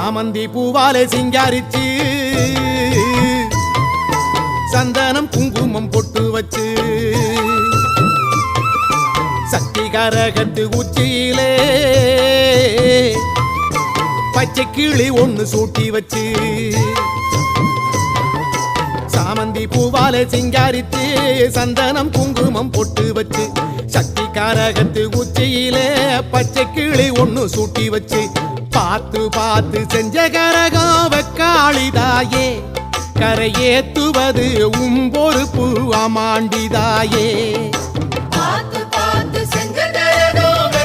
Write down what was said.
சாமந்தி பூவாலே சிங்காரிச்சு சந்தனம் குங்குமம் பொட்டு வச்சு சக்தி கரகத்து உச்சியிலே பச்சை கிளி ஒண்ணு சூட்டி வச்சு சாமந்தி பூவாலே சிங்காரித்து சந்தனம் குங்குமம் பொட்டு வச்சு சக்தி காரகத்து உச்சியிலே பச்சை கிளி ஒண்ணு சூட்டி வச்சு பார்த்து பார்த்து செஞ்ச கரகம் வெக்காளிதாயே கரையேத்துவது பொறுப்பு அமாண்டிதாயே பார்த்து பார்த்து செஞ்ச கரகம்